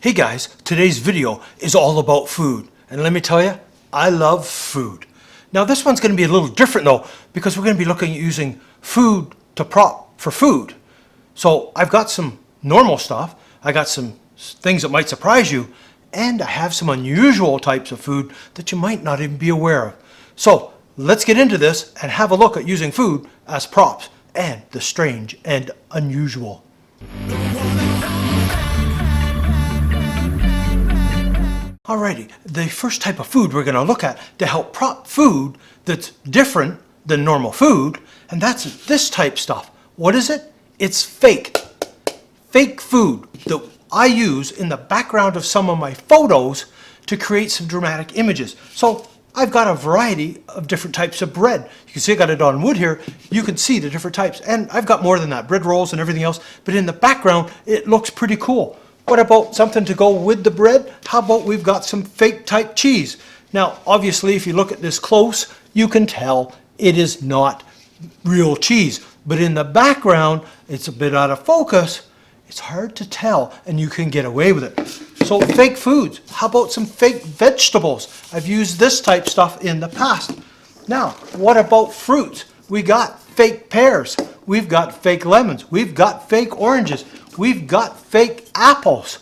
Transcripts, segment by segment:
Hey guys, today's video is all about food. And let me tell you, I love food. Now this one's going to be a little different though, because we're going to be looking at using food to prop for food. So I've got some normal stuff, I got some things that might surprise you, and I have some unusual types of food that you might not even be aware of. So let's get into this and have a look at using food as props and the strange and unusual. Alrighty, the first type of food we're going to look at to help prop food that's different than normal food, and that's this type stuff. What is it? It's fake. Fake food that I use in the background of some of my photos to create some dramatic images. So I've got a variety of different types of bread. You can see I got it on wood here. You can see the different types, and I've got more than that, bread rolls and everything else, but in the background it looks pretty cool. What about something to go with the bread? How about we've got some fake type cheese? Now, obviously, if you look at this close, you can tell it is not real cheese. But in the background, it's a bit out of focus. It's hard to tell, and you can get away with it. So fake foods. How about some fake vegetables? I've used this type stuff in the past. Now, what about fruits? We got fake pears. We've got fake lemons. We've got fake oranges. We've got fake apples.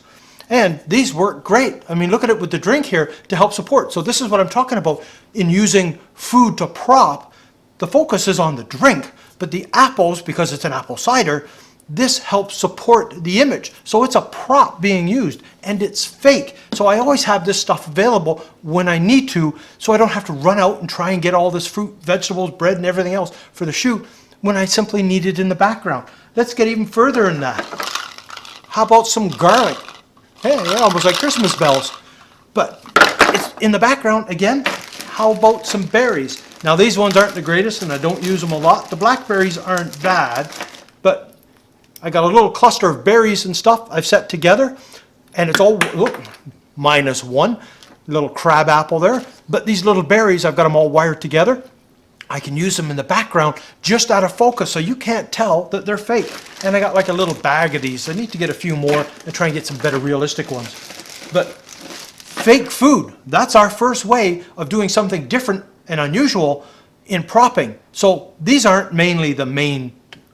And these work great. I mean, look at it with the drink here to help support. So this is what I'm talking about in using food to prop. The focus is on the drink, but the apples, because it's an apple cider, this helps support the image. So it's a prop being used, and it's fake. So I always have this stuff available when I need to, so I don't have to run out and try and get all this fruit, vegetables, bread, and everything else for the shoot when I simply need it in the background. Let's get even further in that. How about some garlic? Hey, yeah, almost like Christmas bells. But it's in the background again. How about some berries? Now these ones aren't the greatest and I don't use them a lot. The blackberries aren't bad, but I got a little cluster of berries and stuff I've set together, and it's all, look, -1, little crab apple there. But these little berries, I've got them all wired together. I can use them in the background just out of focus so you can't tell that they're fake. And I got like a little bag of these. I need to get a few more and try and get some better realistic ones. But fake food, that's our first way of doing something different and unusual in propping. So these aren't mainly the main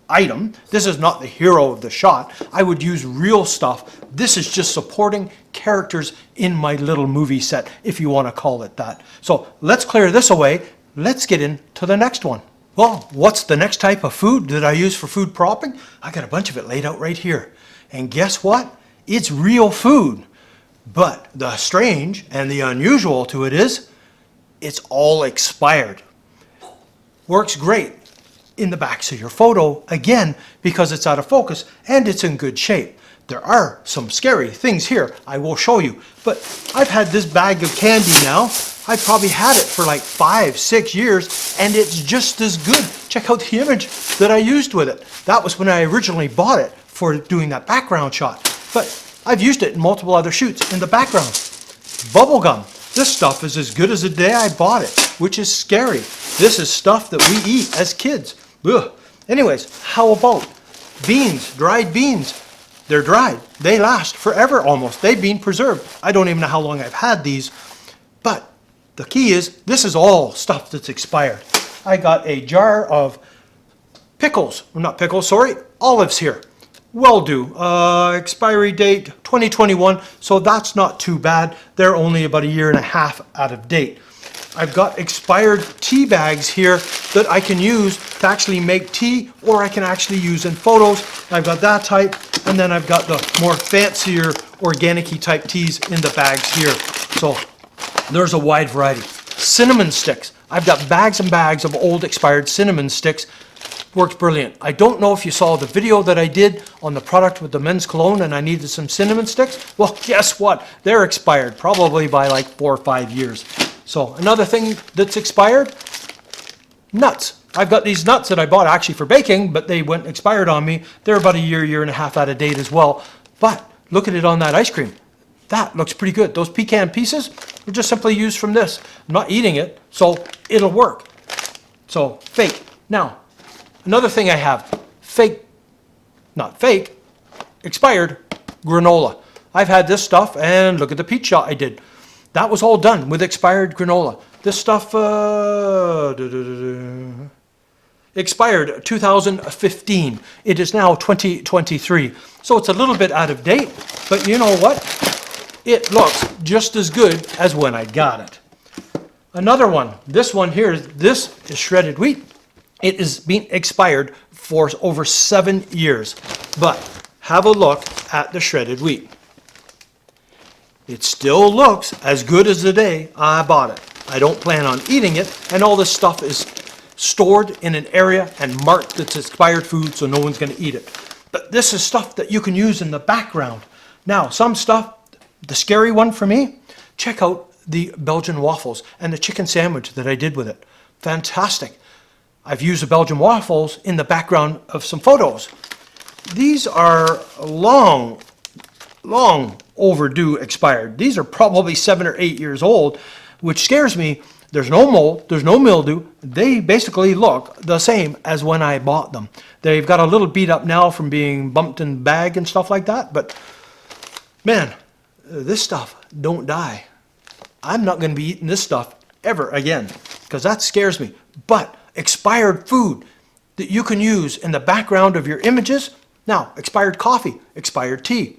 item. This is not the hero of the shot. I would use real stuff. This is just supporting characters in my little movie set, if you want to call it that. So let's clear this away. Let's get into the next one. Well, what's the next type of food that I use for food propping? I got a bunch of it laid out right here. And guess what? It's real food. But the strange and the unusual to it is, it's all expired. Works great in the backs of your photo, again, because it's out of focus and it's in good shape. There are some scary things here I will show you. But I've had this bag of candy now. I've probably had it for like 5-6 years, and it's just as good. Check out the image that I used with it. That was when I originally bought it for doing that background shot. But I've used it in multiple other shoots in the background. Bubblegum. This stuff is as good as the day I bought it, which is scary. This is stuff that we eat as kids. Ugh. Anyways, how about beans, dried beans? They're dried. They last forever almost. They've been preserved. I don't even know how long I've had these, but the key is, this is all stuff that's expired. I got a jar of pickles, not pickles, sorry, olives here. Well due, expiry date 2021, so that's not too bad. They're only about 1.5 years out of date. I've got expired tea bags here that I can use to actually make tea, or I can actually use in photos. I've got that type, and then I've got the more fancier organic-y type teas in the bags here. So there's a wide variety. Cinnamon sticks. I've got bags and bags of old expired cinnamon sticks. Works brilliant. I don't know if you saw the video that I did on the product with the men's cologne and I needed some cinnamon sticks. Well, guess what? They're expired, probably by like 4 or 5 years. So another thing that's expired, nuts. I've got these nuts that I bought actually for baking, but they went expired on me. They're about 1 year, 1.5 years out of date as well. But look at it on that ice cream. That looks pretty good. Those pecan pieces are just simply used from this. I'm not eating it, so it'll work. So fake. Now, another thing I have, fake, not fake, expired granola. I've had this stuff, and look at the peach shot I did. That was all done with expired granola. This stuff expired 2015. It is now 2023. So it's a little bit out of date, but you know what? It looks just as good as when I got it. Another one, this one here, this is shredded wheat. It is being expired for over 7 years. But have a look at the shredded wheat. It still looks as good as the day I bought it. I don't plan on eating it, and all this stuff is stored in an area and marked it's expired food, so no one's going to eat it. But this is stuff that you can use in the background. Now, some stuff, the scary one for me, check out the Belgian waffles and the chicken sandwich that I did with it. Fantastic. I've used the Belgian waffles in the background of some photos. These are long overdue expired. These are probably 7 or 8 years old, which scares me. There's no mold, there's no mildew. They basically look the same as when I bought them. They've got a little beat up now from being bumped in bag and stuff like that, but man, this stuff don't die. I'm not going to be eating this stuff ever again because that scares me. But expired food that you can use in the background of your images. Now, expired coffee, expired tea,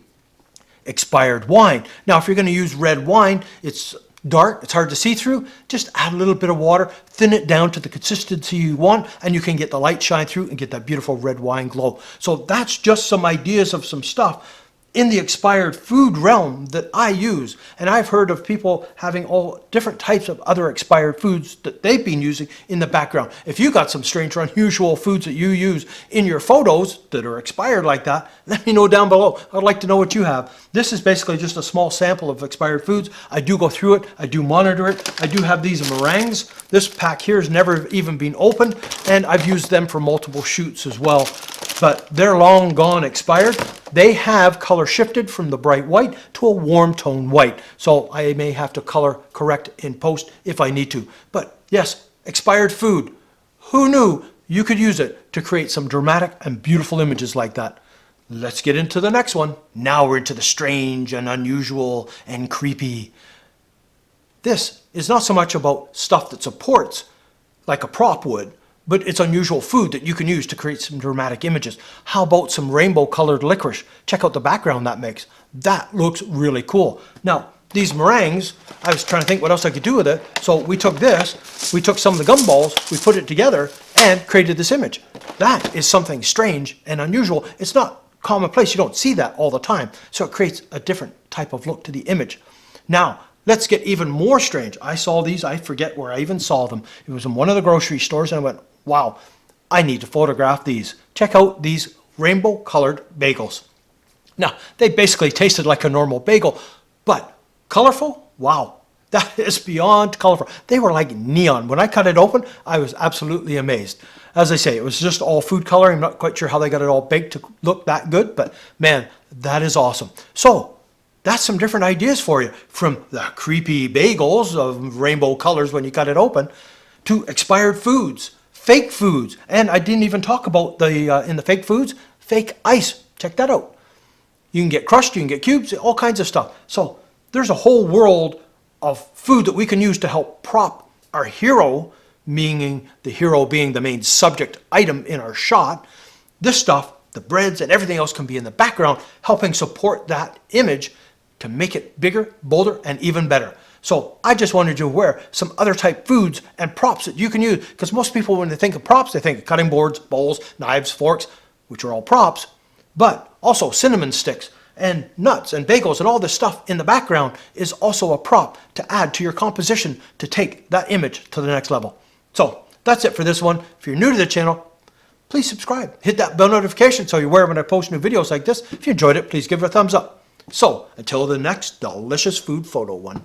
expired wine. Now, if you're going to use red wine, it's dark, it's hard to see through. Just add a little bit of water, thin it down to the consistency you want, and you can get the light shine through and get that beautiful red wine glow. So that's just some ideas of some stuff in the expired food realm that I use. And I've heard of people having all different types of other expired foods that they've been using in the background. If you got some strange or unusual foods that you use in your photos that are expired like that, let me know down below. I'd like to know what you have. This is basically just a small sample of expired foods. I do go through it. I do monitor it. I do have these meringues. This pack here has never even been opened, and I've used them for multiple shoots as well. But they're long gone expired. They have color shifted from the bright white to a warm tone white. So I may have to color correct in post if I need to. But yes, expired food. Who knew you could use it to create some dramatic and beautiful images like that? Let's get into the next one. Now we're into the strange and unusual and creepy. This is not so much about stuff that supports like a prop would, but it's unusual food that you can use to create some dramatic images. How about some rainbow colored licorice? Check out the background that makes. That looks really cool. Now, these meringues, I was trying to think what else I could do with it. So we took this, we took some of the gumballs, we put it together and created this image. That is something strange and unusual. It's not commonplace. You don't see that all the time. So it creates a different type of look to the image. Now, let's get even more strange. I saw these, I forget where I even saw them. It was in one of the grocery stores and I went, wow, I need to photograph these. Check out these rainbow colored bagels. Now, they basically tasted like a normal bagel, but colorful? Wow, that is beyond colorful. They were like neon. When I cut it open, I was absolutely amazed. As I say, it was just all food coloring. I'm not quite sure how they got it all baked to look that good, but man, that is awesome. So, that's some different ideas for you, from the creepy bagels of rainbow colors when you cut it open, to expired foods, fake foods, and I didn't even talk about the in the fake foods, fake ice. Check that out. You can get crushed, you can get cubes, all kinds of stuff. So there's a whole world of food that we can use to help prop our hero, meaning the hero being the main subject item in our shot. This stuff, the breads and everything else, can be in the background, helping support that image to make it bigger, bolder, and even better. So I just wanted you to aware some other type foods and props that you can use, because most people, when they think of props, they think of cutting boards, bowls, knives, forks, which are all props, but also cinnamon sticks and nuts and bagels and all this stuff in the background is also a prop to add to your composition to take that image to the next level. So that's it for this one. If you're new to the channel, please subscribe. Hit that bell notification so you're aware when I post new videos like this. If you enjoyed it, please give it a thumbs up. So, until the next delicious food photo one.